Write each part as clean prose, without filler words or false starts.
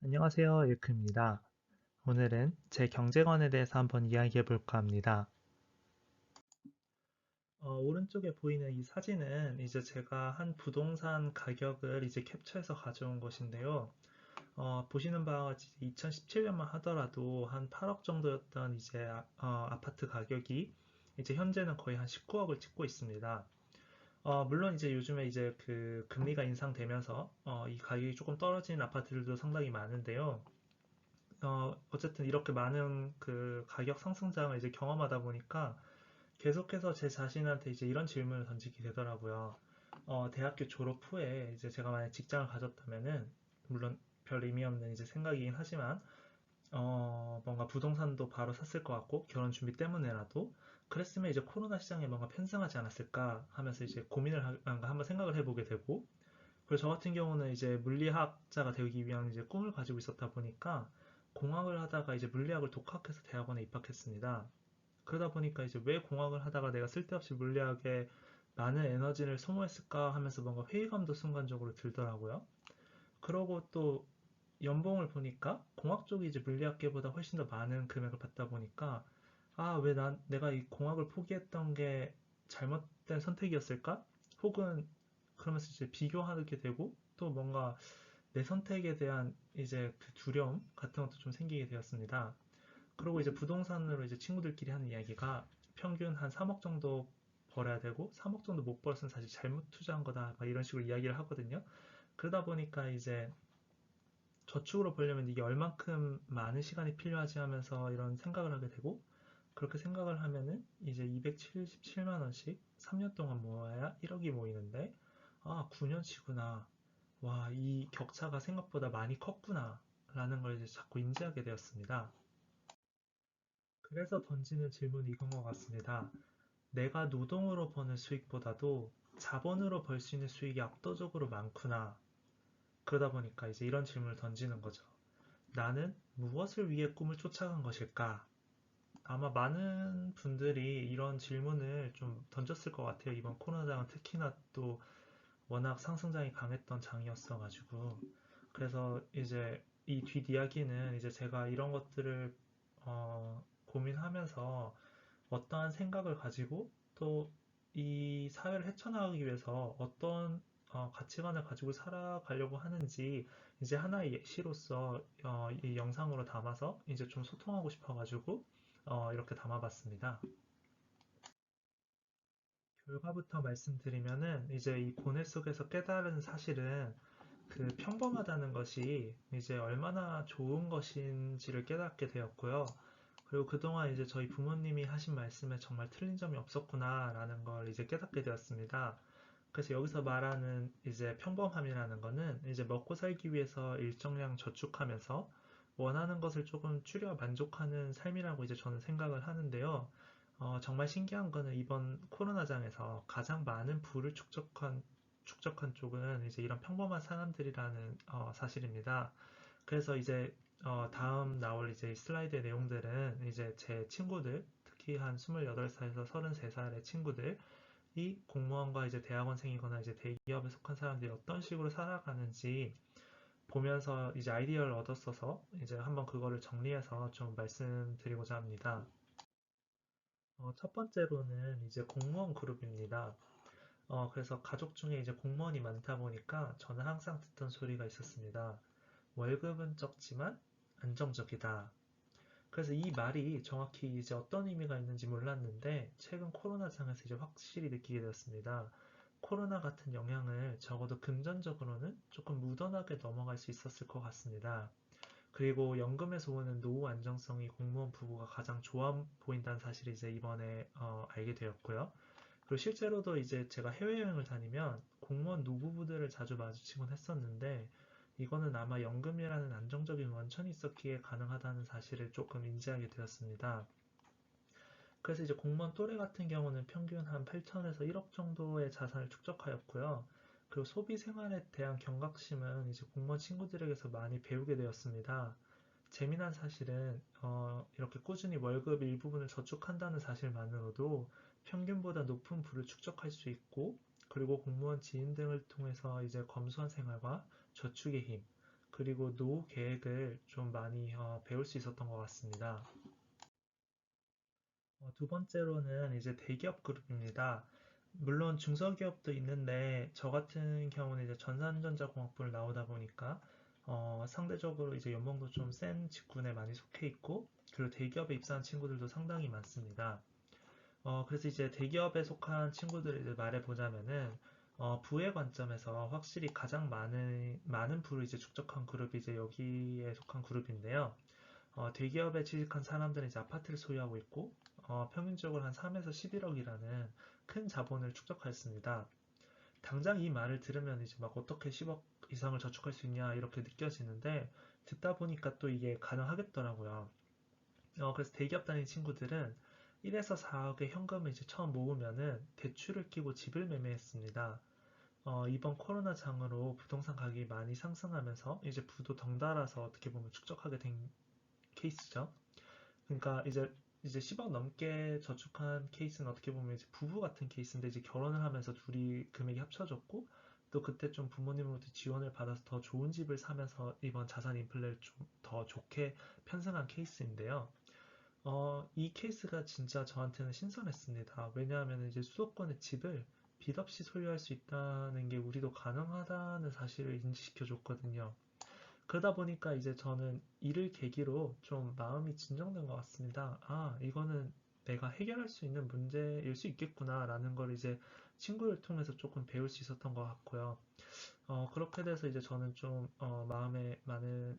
안녕하세요, 일크입니다. 오늘은 제 경제관에 대해서 한번 이야기해 볼까 합니다. 오른쪽에 보이는 이 사진은 이제 제가 한 부동산 가격을 이제 캡처해서 가져온 것인데요. 보시는 바와 같이 2017년만 하더라도 한 8억 정도였던 이제 아파트 가격이 이제 현재는 거의 한 19억을 찍고 있습니다. 물론 이제 요즘에 이제 그 금리가 인상되면서 이 가격이 조금 떨어진 아파트들도 상당히 많은데요. 어쨌든 이렇게 많은 그 가격 상승장을 이제 경험하다 보니까 계속해서 제 자신한테 이제 이런 질문을 던지게 되더라고요. 대학교 졸업 후에 이제 제가 만약 직장을 가졌다면은, 물론 별 의미 없는 이제 생각이긴 하지만, 뭔가 부동산도 바로 샀을 것 같고, 결혼 준비 때문에라도, 그랬으면 이제 코로나 시장에 뭔가 편승하지 않았을까 하면서 이제 한번 생각을 해보게 되고, 그리고 저 같은 경우는 이제 물리학자가 되기 위한 이제 꿈을 가지고 있었다 보니까 공학을 하다가 이제 물리학을 독학해서 대학원에 입학했습니다. 그러다 보니까 이제 왜 공학을 하다가 내가 쓸데없이 물리학에 많은 에너지를 소모했을까 하면서 뭔가 회의감도 순간적으로 들더라고요. 그러고 또 연봉을 보니까 공학 쪽이 이제 물리학계보다 훨씬 더 많은 금액을 받다 보니까 왜 내가 이 공학을 포기했던 게 잘못된 선택이었을까? 혹은 그러면서 이제 비교하게 되고 또 뭔가 내 선택에 대한 이제 그 두려움 같은 것도 좀 생기게 되었습니다. 그리고 이제 부동산으로 이제 친구들끼리 하는 이야기가 평균 한 3억 정도 벌어야 되고 3억 정도 못 벌었으면 사실 잘못 투자한 거다 막 이런 식으로 이야기를 하거든요. 그러다 보니까 이제 저축으로 벌려면 이게 얼만큼 많은 시간이 필요하지 하면서 이런 생각을 하게 되고 그렇게 생각을 하면은 이제 277만 원씩 3년 동안 모아야 1억이 모이는데 9년치구나. 와, 이 격차가 생각보다 많이 컸구나. 라는 걸 이제 자꾸 인지하게 되었습니다. 그래서 던지는 질문이 이건 것 같습니다. 내가 노동으로 버는 수익보다도 자본으로 벌 수 있는 수익이 압도적으로 많구나. 그러다 보니까 이제 이런 질문을 던지는 거죠. 나는 무엇을 위해 꿈을 쫓아간 것일까? 아마 많은 분들이 이런 질문을 좀 던졌을 것 같아요. 이번 코로나장은 특히나 또 워낙 상승장이 강했던 장이었어가지고. 그래서 이제 이 뒷이야기는 이제 제가 이런 것들을 고민하면서 어떠한 생각을 가지고 또 이 사회를 헤쳐나가기 위해서 어떤 가치관을 가지고 살아가려고 하는지 이제 하나의 예시로서 이 영상으로 담아서 이제 좀 소통하고 싶어가지고 이렇게 담아봤습니다. 결과부터 말씀드리면은 이제 이 고뇌 속에서 깨달은 사실은 그 평범하다는 것이 이제 얼마나 좋은 것인지를 깨닫게 되었고요. 그리고 그동안 이제 저희 부모님이 하신 말씀에 정말 틀린 점이 없었구나라는 걸 이제 깨닫게 되었습니다. 그래서 여기서 말하는 이제 평범함이라는 거는 이제 먹고 살기 위해서 일정량 저축하면서 원하는 것을 조금 줄여 만족하는 삶이라고 이제 저는 생각을 하는데요. 정말 신기한 거는 이번 코로나장에서 가장 많은 부를 축적한 쪽은 이제 이런 평범한 사람들이라는 사실입니다. 그래서 이제 다음 나올 이제 슬라이드의 내용들은 이제 제 친구들, 특히 한 28살에서 33살의 친구들이 공무원과 이제 대학원생이거나 이제 대기업에 속한 사람들이 어떤 식으로 살아가는지 보면서 이제 아이디어를 얻었어서 이제 한번 그거를 정리해서 좀 말씀드리고자 합니다. 첫 번째로는 이제 공무원 그룹입니다. 그래서 가족 중에 이제 공무원이 많다 보니까 저는 항상 듣던 소리가 있었습니다. 월급은 적지만 안정적이다. 그래서 이 말이 정확히 이제 어떤 의미가 있는지 몰랐는데 최근 코로나상에서 이제 확실히 느끼게 되었습니다. 코로나 같은 영향을 적어도 금전적으로는 조금 무던하게 넘어갈 수 있었을 것 같습니다. 그리고 연금에서 오는 노후 안정성이 공무원 부부가 가장 좋아 보인다는 사실을 이제 이번에 알게 되었고요. 그리고 실제로도 이제 제가 해외여행을 다니면 공무원 노부부들을 자주 마주치곤 했었는데 이거는 아마 연금이라는 안정적인 원천이 있었기에 가능하다는 사실을 조금 인지하게 되었습니다. 그래서 이제 공무원 또래 같은 경우는 평균 한 8천에서 1억 정도의 자산을 축적하였고요. 그리고 소비 생활에 대한 경각심은 이제 공무원 친구들에게서 많이 배우게 되었습니다. 재미난 사실은 이렇게 꾸준히 월급 일부분을 저축한다는 사실만으로도 평균보다 높은 부를 축적할 수 있고 그리고 공무원 지인 등을 통해서 이제 검소한 생활과 저축의 힘 그리고 노후 계획을 좀 많이 배울 수 있었던 것 같습니다. 두 번째로는 이제 대기업 그룹입니다. 물론 중소기업도 있는데 저 같은 경우는 이제 전산전자공학부를 나오다 보니까 상대적으로 이제 연봉도 좀 센 직군에 많이 속해 있고 그리고 대기업에 입사한 친구들도 상당히 많습니다. 그래서 이제 대기업에 속한 친구들을 이제 말해보자면은 부의 관점에서 확실히 가장 많은 부를 이제 축적한 그룹이 이제 여기에 속한 그룹인데요. 대기업에 취직한 사람들은 이제 아파트를 소유하고 있고, 평균적으로 한 3에서 11억이라는 큰 자본을 축적하였습니다. 당장 이 말을 들으면 이제 막 어떻게 10억 이상을 저축할 수 있냐 이렇게 느껴지는데, 듣다 보니까 또 이게 가능하겠더라고요. 그래서 대기업 다닌 친구들은 1에서 4억의 현금을 이제 처음 모으면은 대출을 끼고 집을 매매했습니다. 이번 코로나 장으로 부동산 가격이 많이 상승하면서 이제 부도 덩달아서 어떻게 보면 축적하게 된 케이스죠. 그러니까 이제 10억 넘게 저축한 케이스는 어떻게 보면 이제 부부 같은 케이스인데 이제 결혼을 하면서 둘이 금액이 합쳐졌고 또 그때 좀 부모님으로부터 지원을 받아서 더 좋은 집을 사면서 이번 자산 인플레를 좀 더 좋게 편승한 케이스인데요. 이 케이스가 진짜 저한테는 신선했습니다. 왜냐하면 이제 수도권의 집을 빚 없이 소유할 수 있다는 게 우리도 가능하다는 사실을 인지시켜 줬거든요. 그러다 보니까 이제 저는 이를 계기로 좀 마음이 진정된 것 같습니다. 아, 이거는 내가 해결할 수 있는 문제일 수 있겠구나라는 걸 이제 친구를 통해서 조금 배울 수 있었던 것 같고요. 그렇게 돼서 이제 저는 좀 마음에 많은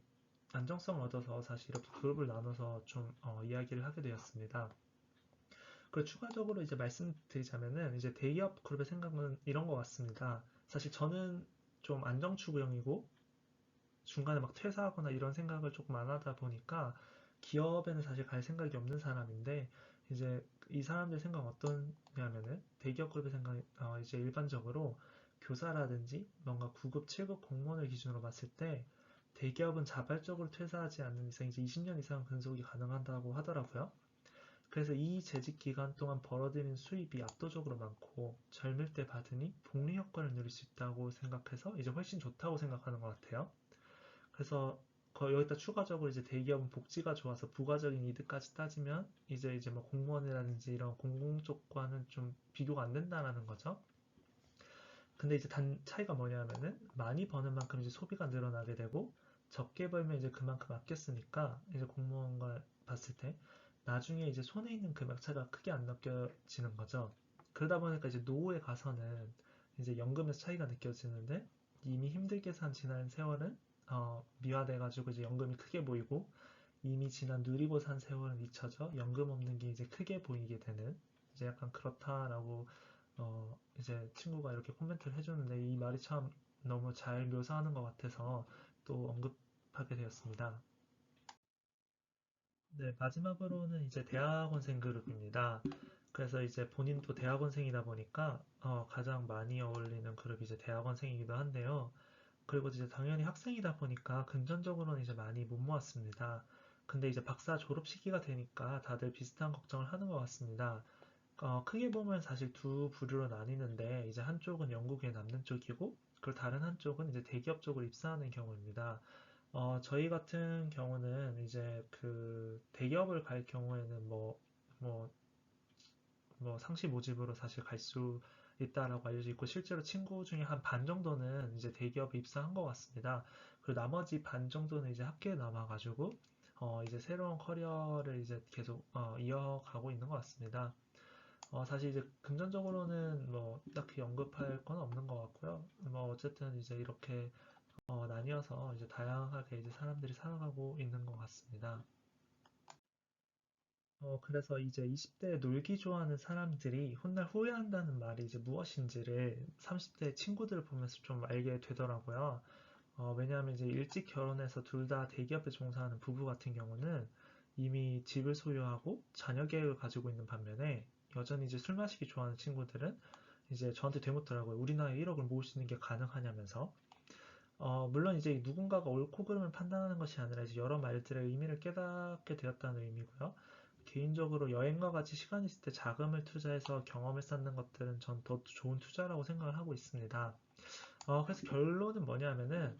안정성을 얻어서 사실 이렇게 그룹을 나눠서 좀 이야기를 하게 되었습니다. 그리고 추가적으로 이제 말씀드리자면은 이제 대기업 그룹의 생각은 이런 것 같습니다. 사실 저는 좀 안정추구형이고 중간에 막 퇴사하거나 이런 생각을 조금 안 하다 보니까 기업에는 사실 갈 생각이 없는 사람인데 이제 이 사람들 생각 어떠냐면은 대기업 그룹의 생각 이제 일반적으로 교사라든지 뭔가 9급, 7급 공무원을 기준으로 봤을 때 대기업은 자발적으로 퇴사하지 않는 이상 이제 20년 이상 근속이 가능하다고 하더라고요. 그래서 이 재직 기간 동안 벌어들이는 수입이 압도적으로 많고 젊을 때 받으니 복리 효과를 누릴 수 있다고 생각해서 이제 훨씬 좋다고 생각하는 것 같아요. 그래서 여기다 추가적으로 이제 대기업은 복지가 좋아서 부가적인 이득까지 따지면 이제 뭐 공무원이라든지 이런 공공 쪽과는 좀 비교가 안 된다라는 거죠. 근데 이제 단 차이가 뭐냐면은 많이 버는 만큼 이제 소비가 늘어나게 되고 적게 벌면 이제 그만큼 아껴 쓰니까 이제 공무원과 봤을 때 나중에 이제 손에 있는 금액 차가 크게 안 느껴지는 거죠. 그러다 보니까 이제 노후에 가서는 이제 연금에서 차이가 느껴지는데 이미 힘들게 산 지난 세월은 미화돼가지고 이제 연금이 크게 보이고 이미 지난 누리고 산 세월은 잊혀져 연금 없는 게 이제 크게 보이게 되는 이제 약간 그렇다라고 이제 친구가 이렇게 코멘트를 해주는데 이 말이 참 너무 잘 묘사하는 것 같아서 또 언급하게 되었습니다. 네, 마지막으로는 이제 대학원생 그룹입니다. 그래서 이제 본인도 대학원생이다 보니까 가장 많이 어울리는 그룹이 이제 대학원생이기도 한데요. 그리고 이제 당연히 학생이다 보니까 금전적으로는 이제 많이 못 모았습니다. 근데 이제 박사 졸업 시기가 되니까 다들 비슷한 걱정을 하는 것 같습니다. 크게 보면 사실 두 부류로 나뉘는데 이제 한쪽은 영국에 남는 쪽이고 그리고 다른 한쪽은 이제 대기업 쪽으로 입사하는 경우입니다. 저희 같은 경우는 이제 그 대기업을 갈 경우에는 뭐, 뭐 상시 모집으로 사실 갈 수 있다라고 알려져 있고 실제로 친구 중에 한 반 정도는 이제 대기업에 입사한 것 같습니다. 그리고 나머지 반 정도는 이제 학교에 남아가지고 이제 새로운 커리어를 이제 계속 이어가고 있는 것 같습니다. 사실 이제 금전적으로는 뭐 딱히 언급할 건 없는 것 같고요. 뭐 어쨌든 이제 이렇게 나뉘어서 이제 다양하게 이제 사람들이 살아가고 있는 것 같습니다. 그래서 이제 20대에 놀기 좋아하는 사람들이 훗날 후회한다는 말이 이제 무엇인지를 30대 친구들을 보면서 좀 알게 되더라고요. 왜냐하면 이제 일찍 결혼해서 둘 다 대기업에 종사하는 부부 같은 경우는 이미 집을 소유하고 자녀 계획을 가지고 있는 반면에 여전히 이제 술 마시기 좋아하는 친구들은 이제 저한테 되묻더라고요. 우리 나이에 1억을 모을 수 있는 게 가능하냐면서. 물론 이제 누군가가 옳고 그름을 판단하는 것이 아니라 이제 여러 말들의 의미를 깨닫게 되었다는 의미고요. 개인적으로 여행과 같이 시간 있을 때 자금을 투자해서 경험을 쌓는 것들은 전 더 좋은 투자라고 생각을 하고 있습니다. 그래서 결론은 뭐냐면은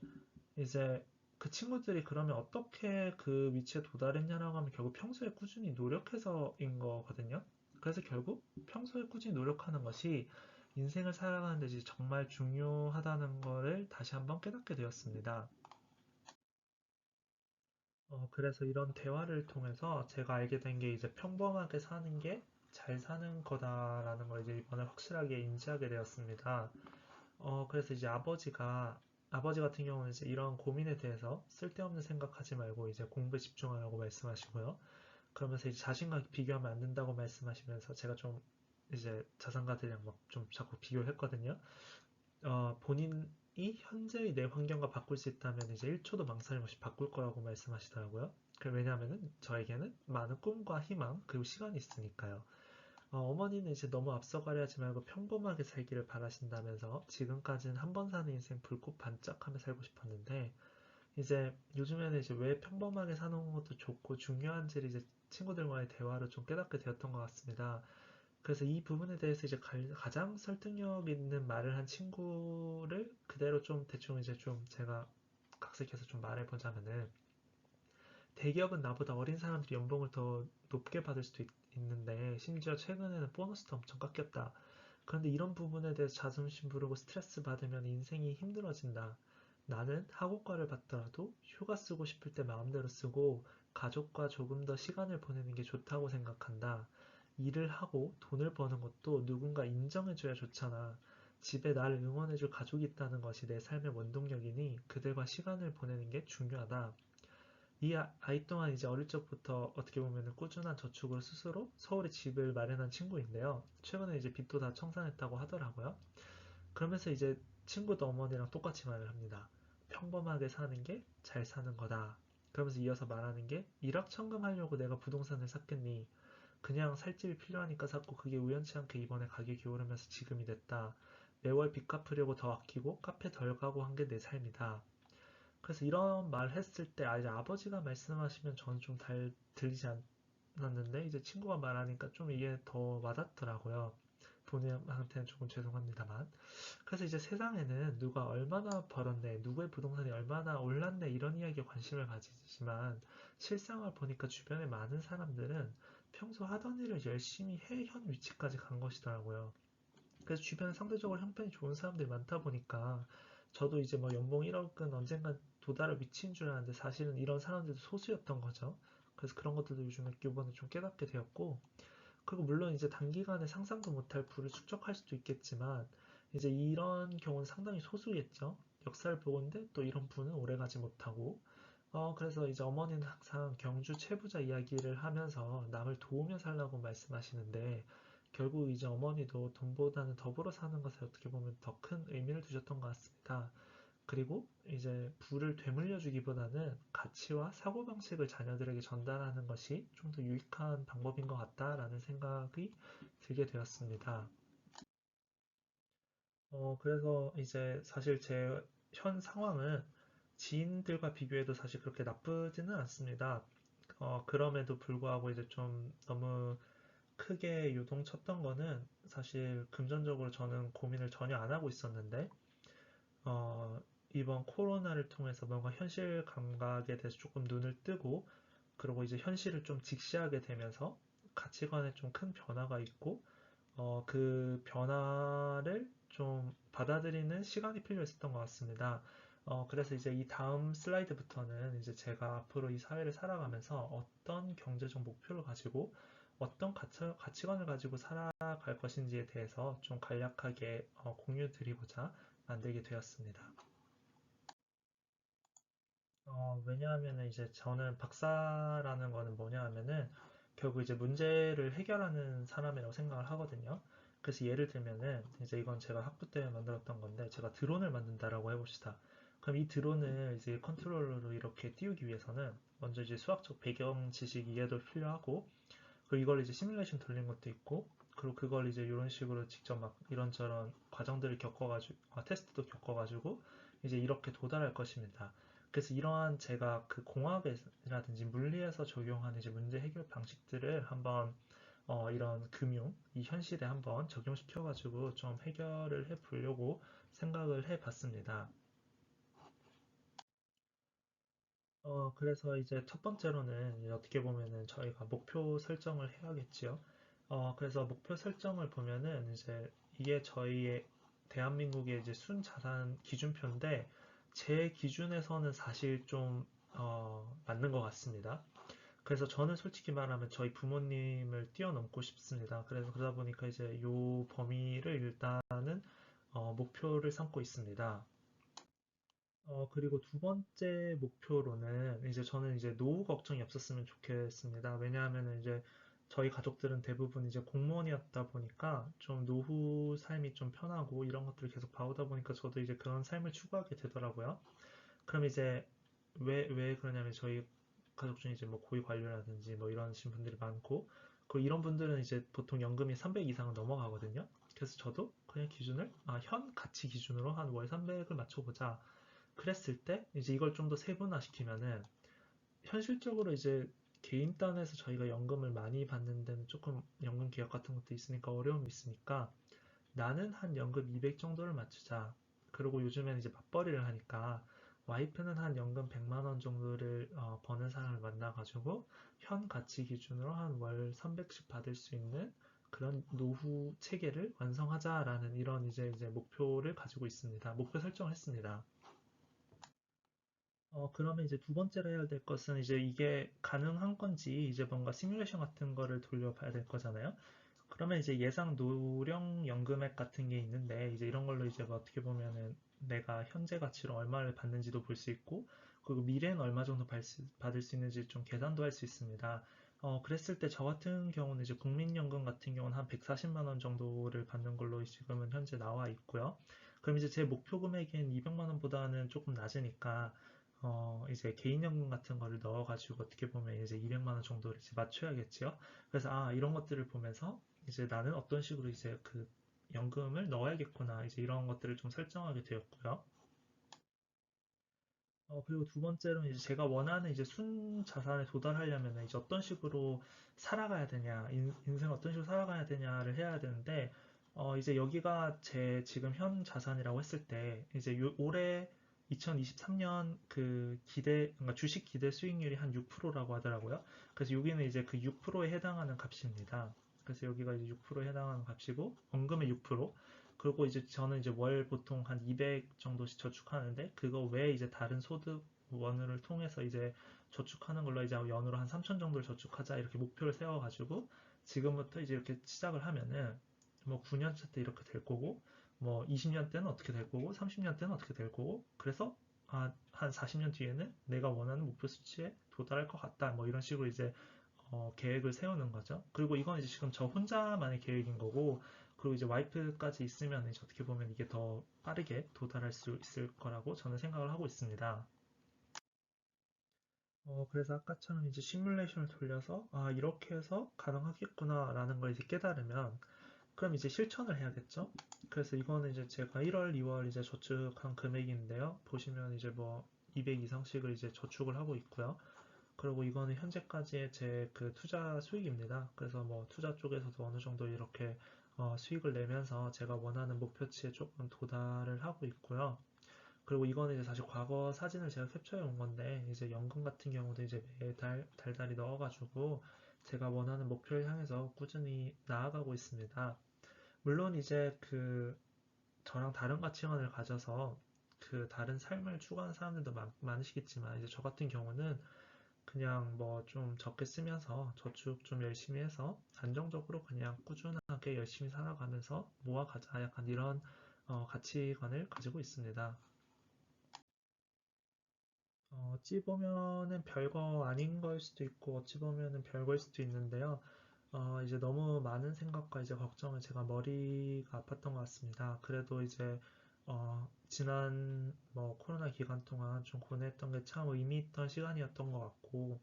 이제 그 친구들이 그러면 어떻게 그 위치에 도달했냐라고 하면 결국 평소에 꾸준히 노력해서인 거거든요. 그래서 결국 평소에 꾸준히 노력하는 것이 인생을 살아가는 데 정말 중요하다는 거를 다시 한번 깨닫게 되었습니다. 그래서 이런 대화를 통해서 제가 알게 된 게 이제 평범하게 사는 게 잘 사는 거다라는 걸 이제 이번에 확실하게 인지하게 되었습니다. 그래서 이제 아버지 같은 경우는 이제 이런 고민에 대해서 쓸데없는 생각하지 말고 이제 공부에 집중하라고 말씀하시고요. 그러면서 이제 자신과 비교하면 안 된다고 말씀하시면서 제가 좀 이제 자산가들이랑 막 좀 자꾸 비교를 했거든요. 본인이 현재의 내 환경과 바꿀 수 있다면 이제 1초도 망설임 없이 바꿀 거라고 말씀하시더라고요. 왜냐하면은 저에게는 많은 꿈과 희망 그리고 시간이 있으니까요. 어머니는 이제 너무 앞서가려 하지 말고 평범하게 살기를 바라신다면서 지금까지는 한 번 사는 인생 불꽃 반짝하며 살고 싶었는데 이제 요즘에는 이제 왜 평범하게 사는 것도 좋고 중요한지를 이제 친구들과의 대화로 좀 깨닫게 되었던 것 같습니다. 그래서 이 부분에 대해서 이제 가장 설득력 있는 말을 한 친구를 그대로 좀 대충 이제 좀 제가 각색해서 좀 말해보자면은 대기업은 나보다 어린 사람들이 연봉을 더 높게 받을 수도 있는데 심지어 최근에는 보너스도 엄청 깎였다. 그런데 이런 부분에 대해서 자존심 부르고 스트레스 받으면 인생이 힘들어진다. 나는 학원과를 받더라도 휴가 쓰고 싶을 때 마음대로 쓰고 가족과 조금 더 시간을 보내는 게 좋다고 생각한다. 일을 하고 돈을 버는 것도 누군가 인정해줘야 좋잖아. 집에 나를 응원해줄 가족이 있다는 것이 내 삶의 원동력이니 그들과 시간을 보내는 게 중요하다. 이 아이 또한 이제 어릴 적부터 어떻게 보면 꾸준한 저축으로 스스로 서울에 집을 마련한 친구인데요. 최근에 이제 빚도 다 청산했다고 하더라고요. 그러면서 이제 친구도 어머니랑 똑같이 말을 합니다. 평범하게 사는 게 잘 사는 거다. 그러면서 이어서 말하는 게 일확천금 하려고 내가 부동산을 샀겠니? 그냥 살 집이 필요하니까 샀고 그게 우연치 않게 이번에 가격이 오르면서 지금이 됐다. 매월 빚 갚으려고 더 아끼고 카페 덜 가고 한 게 내 삶이다. 그래서 이런 말 했을 때 이제 아버지가 말씀하시면 저는 좀 잘 들리지 않았는데 이제 친구가 말하니까 좀 이게 더 와닿더라고요. 본인한테는 조금 죄송합니다만. 그래서 이제 세상에는 누가 얼마나 벌었네, 누구의 부동산이 얼마나 올랐네 이런 이야기에 관심을 가지지만 실상을 보니까 주변에 많은 사람들은 평소 하던 일을 열심히 해 현 위치까지 간 것이더라고요. 그래서 주변에 상대적으로 형편이 좋은 사람들이 많다 보니까 저도 이제 뭐 연봉 1억은 언젠간 도달할 위치인 줄 알았는데 사실은 이런 사람들도 소수였던 거죠. 그래서 그런 것들도 요즘에 이번에 좀 깨닫게 되었고 그리고 물론 이제 단기간에 상상도 못할 부를 축적할 수도 있겠지만 이제 이런 경우는 상당히 소수겠죠. 역사를 보건데 또 이런 부는 오래가지 못하고 그래서 이제 어머니는 항상 경주 채부자 이야기를 하면서 남을 도우며 살라고 말씀하시는데 결국 이제 어머니도 돈보다는 더불어 사는 것에 어떻게 보면 더 큰 의미를 두셨던 것 같습니다. 그리고 이제 부를 되물려 주기보다는 가치와 사고방식을 자녀들에게 전달하는 것이 좀 더 유익한 방법인 것 같다라는 생각이 들게 되었습니다. 그래서 이제 사실 제 현 상황은 지인들과 비교해도 사실 그렇게 나쁘지는 않습니다. 그럼에도 불구하고 이제 좀 너무 크게 요동쳤던 거는 사실 금전적으로 저는 고민을 전혀 안 하고 있었는데, 이번 코로나를 통해서 뭔가 현실 감각에 대해서 조금 눈을 뜨고, 그리고 이제 현실을 좀 직시하게 되면서 가치관에 좀 큰 변화가 있고, 그 변화를 좀 받아들이는 시간이 필요했었던 것 같습니다. 그래서 이제 이 다음 슬라이드부터는 이제 제가 앞으로 이 사회를 살아가면서 어떤 경제적 목표를 가지고 어떤 가치관을 가지고 살아갈 것인지에 대해서 좀 간략하게 공유 드리고자 만들게 되었습니다. 왜냐하면 이제 저는 박사라는 거는 뭐냐 하면은 결국 이제 문제를 해결하는 사람이라고 생각을 하거든요. 그래서 예를 들면은 이제 이건 제가 학부 때 만들었던 건데 제가 드론을 만든다라고 해봅시다. 그럼 이 드론을 이제 컨트롤러로 이렇게 띄우기 위해서는 먼저 이제 수학적 배경 지식 이해도 필요하고 그리고 이걸 이제 시뮬레이션 돌린 것도 있고 그리고 그걸 이제 이런 식으로 직접 막 이런저런 과정들을 겪어가지고 테스트도 겪어가지고 이제 이렇게 도달할 것입니다. 그래서 이러한 제가 그 공학이라든지 물리에서 적용하는 이제 문제 해결 방식들을 한번 이런 금융 이 현실에 한번 적용시켜가지고 좀 해결을 해보려고 생각을 해봤습니다. 그래서 이제 첫 번째로는 이제 어떻게 보면은 저희가 목표 설정을 해야겠지요. 그래서 목표 설정을 보면은 이제 이게 저희의 대한민국의 이제 순자산 기준표인데 제 기준에서는 사실 좀 맞는 것 같습니다. 그래서 저는 솔직히 말하면 저희 부모님을 뛰어넘고 싶습니다. 그래서 그러다 보니까 이제 요 범위를 일단은 목표를 삼고 있습니다. 그리고 두 번째 목표로는 이제 저는 이제 노후 걱정이 없었으면 좋겠습니다. 왜냐하면 이제 저희 가족들은 대부분 이제 공무원이었다 보니까 좀 노후 삶이 좀 편하고 이런 것들을 계속 봐오다 보니까 저도 이제 그런 삶을 추구하게 되더라고요. 그럼 이제 왜 그러냐면 저희 가족 중에 이제 뭐 고위 관료라든지 뭐 이러신 분들이 많고 그 이런 분들은 이제 보통 연금이 300 이상은 넘어가거든요. 그래서 저도 그냥 기준을 현 가치 기준으로 한 월 300을 맞춰보자. 그랬을 때 이제 이걸 좀 더 세분화시키면은 현실적으로 이제 개인 단에서 저희가 연금을 많이 받는 데는 조금 연금 개혁 같은 것도 있으니까 어려움이 있으니까 나는 한 연금 200 정도를 맞추자. 그리고 요즘에는 이제 맞벌이를 하니까 와이프는 한 연금 100만 원 정도를 버는 사람을 만나가지고 현 가치 기준으로 한 월 300씩 받을 수 있는 그런 노후 체계를 완성하자라는 이런 이제 목표를 가지고 있습니다. 목표 설정을 했습니다. 그러면 이제 두 번째로 해야 될 것은 이제 이게 가능한 건지 이제 뭔가 시뮬레이션 같은 거를 돌려봐야 될 거잖아요. 그러면 이제 예상 노령 연금액 같은 게 있는데 이제 이런 걸로 이제 뭐 어떻게 보면은 내가 현재 가치로 얼마를 받는지도 볼 수 있고 그리고 미래는 얼마 정도 받을 수 있는지 좀 계산도 할 수 있습니다. 그랬을 때 저 같은 경우는 이제 국민연금 같은 경우는 한 140만 원 정도를 받는 걸로 지금은 현재 나와 있고요. 그럼 이제 제 목표 금액인 200만 원보다는 조금 낮으니까 이제 개인연금 같은 거를 넣어가지고 어떻게 보면 이제 200만 원 정도를 이제 맞춰야겠지요. 그래서 이런 것들을 보면서 이제 나는 어떤 식으로 이제 그 연금을 넣어야겠구나 이제 이런 것들을 좀 설정하게 되었고요. 그리고 두 번째로는 이제 제가 원하는 이제 순 자산에 도달하려면 이제 어떤 식으로 살아가야 되냐, 인생 어떤 식으로 살아가야 되냐를 해야 되는데, 이제 여기가 제 지금 현 자산이라고 했을 때, 이제 올해 2023년 그 그러니까 주식 기대 수익률이 한 6%라고 하더라고요. 그래서 여기는 이제 그 6%에 해당하는 값입니다. 그래서 여기가 이제 6%에 해당하는 값이고, 원금의 6%, 그리고 이제 저는 이제 월 보통 한 200 정도씩 저축하는데 그거 외에 이제 다른 소득 원을 통해서 이제 저축하는 걸로 이제 연으로 한 3천 정도를 저축하자 이렇게 목표를 세워가지고 지금부터 이제 이렇게 시작을 하면은 뭐 9년 차 때 이렇게 될 거고 뭐 20년 때는 어떻게 될 거고 30년 때는 어떻게 될 거고 그래서 한 40년 뒤에는 내가 원하는 목표 수치에 도달할 것 같다 뭐 이런 식으로 이제 계획을 세우는 거죠. 그리고 이건 이제 지금 저 혼자만의 계획인 거고, 그리고 이제 와이프까지 있으면 이제 어떻게 보면 이게 더 빠르게 도달할 수 있을 거라고 저는 생각을 하고 있습니다. 그래서 아까처럼 이제 시뮬레이션을 돌려서, 이렇게 해서 가능하겠구나라는 걸 이제 깨달으면, 그럼 이제 실천을 해야겠죠? 그래서 이거는 이제 제가 1월, 2월 이제 저축한 금액인데요. 보시면 이제 뭐 200 이상씩을 이제 저축을 하고 있고요. 그리고 이거는 현재까지의 제 그 투자 수익입니다. 그래서 뭐 투자 쪽에서도 어느 정도 이렇게 수익을 내면서 제가 원하는 목표치에 조금 도달을 하고 있고요. 그리고 이거는 이제 사실 과거 사진을 제가 캡처해 온 건데 이제 연금 같은 경우도 이제 매달 달달이 넣어가지고 제가 원하는 목표를 향해서 꾸준히 나아가고 있습니다. 물론 이제 그 저랑 다른 가치관을 가져서 그 다른 삶을 추구하는 사람들도 많으시겠지만 이제 저 같은 경우는 그냥 뭐 좀 적게 쓰면서 저축 좀 열심히 해서 안정적으로 그냥 꾸준하게 열심히 살아가면서 모아가자 약간 이런 가치관을 가지고 있습니다. 어찌 보면은 별거 아닌 걸 수도 있고 어찌 보면은 별거일 수도 있는데요. 이제 너무 많은 생각과 이제 걱정을 제가 머리가 아팠던 것 같습니다. 그래도 이제 지난 뭐 코로나 기간 동안 좀 고뇌했던 게 참 의미 있던 시간이었던 것 같고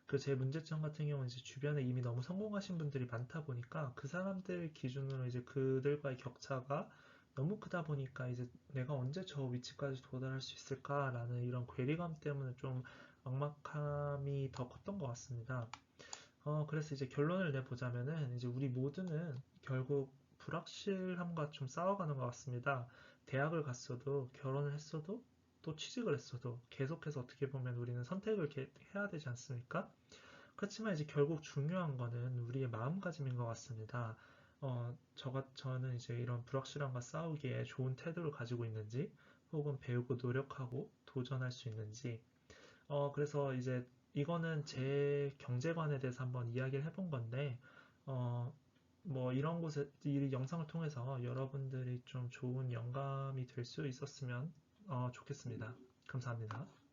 그 제 문제점 같은 경우는 이제 주변에 이미 너무 성공하신 분들이 많다 보니까 그 사람들 기준으로 이제 그들과의 격차가 너무 크다 보니까 이제 내가 언제 저 위치까지 도달할 수 있을까라는 이런 괴리감 때문에 좀 막막함이 더 컸던 것 같습니다. 그래서 이제 결론을 내보자면은 이제 우리 모두는 결국 불확실함과 좀 싸워가는 것 같습니다. 대학을 갔어도 결혼을 했어도 또 취직을 했어도 계속해서 어떻게 보면 우리는 선택을 해야 되지 않습니까? 그렇지만 이제 결국 중요한 거는 우리의 마음가짐인 것 같습니다. 저는 이제 이런 불확실함과 싸우기에 좋은 태도를 가지고 있는지, 혹은 배우고 노력하고 도전할 수 있는지, 그래서 이제 이거는 제 경제관에 대해서 한번 이야기를 해본 건데, 어, 뭐 이런 곳에, 이 영상을 통해서 여러분들이 좀 좋은 영감이 될 수 있었으면 좋겠습니다. 감사합니다.